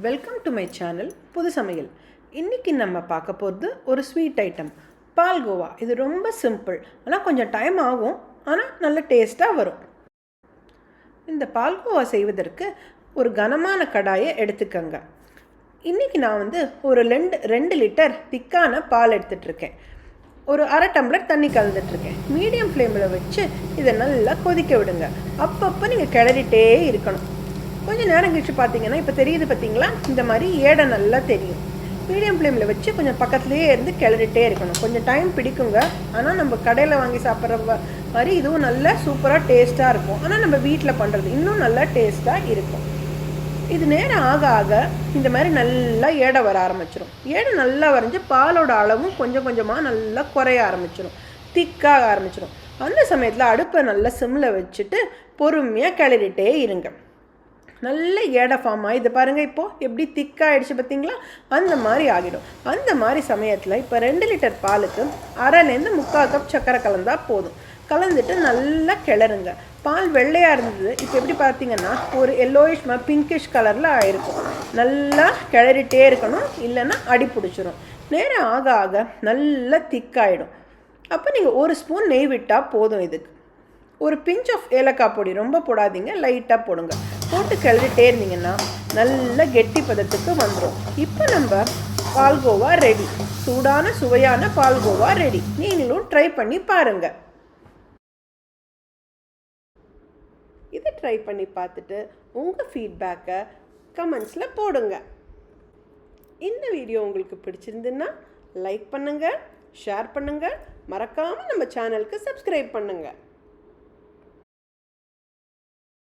Welcome to my channel புது சமையல். இன்றைக்கி நம்ம பார்க்க போகிறது ஒரு ஸ்வீட் ஐட்டம், பால்கோவா. இது ரொம்ப சிம்பிள், ஆனால் கொஞ்சம் டைம் ஆகும், ஆனால் நல்ல டேஸ்ட்டாக வரும். இந்த பால்கோவா செய்வதற்கு ஒரு கனமான கடாயை எடுத்துக்கோங்க. இன்றைக்கி நான் ஒரு 2 லிட்டர் திக்கான பால் எடுத்துகிட்ருக்கேன். ஒரு அரை டம்ளர் தண்ணி கலந்துட்டுருக்கேன். மீடியம் ஃப்ளேமில் வச்சு இதை நல்லா கொதிக்க விடுங்க. அப்பப்போ நீங்கள் கிளறிட்டே இருக்கணும். கொஞ்சம் நேரம் கழிச்சு பார்த்தீங்கன்னா, இப்போ தெரியுது பார்த்தீங்களா, இந்த மாதிரி ஏடை நல்லா தெரியும். மீடியம் ஃப்ளேமில் வச்சு கொஞ்சம் பக்கத்துலேயே இருந்து கிளறிட்டே இருக்கணும். கொஞ்சம் டைம் பிடிக்குங்க, ஆனால் நம்ம கடையில் வாங்கி சாப்பிட்ற மாதிரி இதுவும் நல்லா சூப்பராக டேஸ்ட்டாக இருக்கும். ஆனால் நம்ம வீட்டில் பண்ணுறது இன்னும் நல்லா டேஸ்ட்டாக இருக்கும். இது நேரம் ஆக ஆக இந்த மாதிரி நல்லா ஏடை வர ஆரம்பிச்சிடும். ஏடை நல்லா வரைஞ்சி பாலோட அளவும் கொஞ்சம் கொஞ்சமாக நல்லா குறைய ஆரம்பிச்சிடும், திக்காக ஆரம்பிச்சிடும். அந்த சமயத்தில் அடுப்பை நல்லா சிம்மில் வச்சுட்டு பொறுமையாக கிளறிட்டே இருங்க. நல்ல ஏடை ஃபார்ம் ஆகி, இதை பாருங்கள் இப்போது எப்படி திக்காகிடுச்சு பார்த்தீங்களா, அந்த மாதிரி ஆகிடும். அந்த மாதிரி சமயத்தில் இப்போ 2 லிட்டர் பாலுக்கு அரைலேருந்து 3/4 கப் சர்க்கரை கலந்தால் போதும். கலந்துட்டு நல்லா கிளறுங்க. பால் வெள்ளையாக இருந்தது, இப்போ எப்படி பார்த்தீங்கன்னா ஒரு எல்லோயிஷ் பிங்கிஷ் கலரில் ஆகிருக்கும். நல்லா கிளறிட்டே இருக்கணும், இல்லைன்னா அடி பிடிச்சிரும். நேரம் ஆக ஆக நல்லா திக்காயிடும். அப்போ நீங்கள் 1 ஸ்பூன் நெய் விட்டால் போதும். இதுக்கு ஒரு பிஞ்ச் ஆஃப் ஏலக்காய் பொடி, ரொம்ப போடாதீங்க, லைட்டாக போடுங்க. போட்டு கிளறிட்டே இருந்தீங்கன்னா நல்ல கெட்டி பதத்துக்கு வந்துடும். இப்போ நம்ம பால்கோவா ரெடி. சூடான சுவையான பால்கோவா ரெடி. நீங்களும் ட்ரை பண்ணி பாருங்கள். இதை ட்ரை பண்ணி பார்த்துட்டு உங்கள் ஃபீட்பேக்கை கமெண்ட்ஸில் போடுங்க. இந்த வீடியோ உங்களுக்கு பிடிச்சிருந்துன்னா லைக் பண்ணுங்கள், ஷேர் பண்ணுங்கள், மறக்காமல் நம்ம சேனலுக்கு சப்ஸ்கிரைப் பண்ணுங்கள்.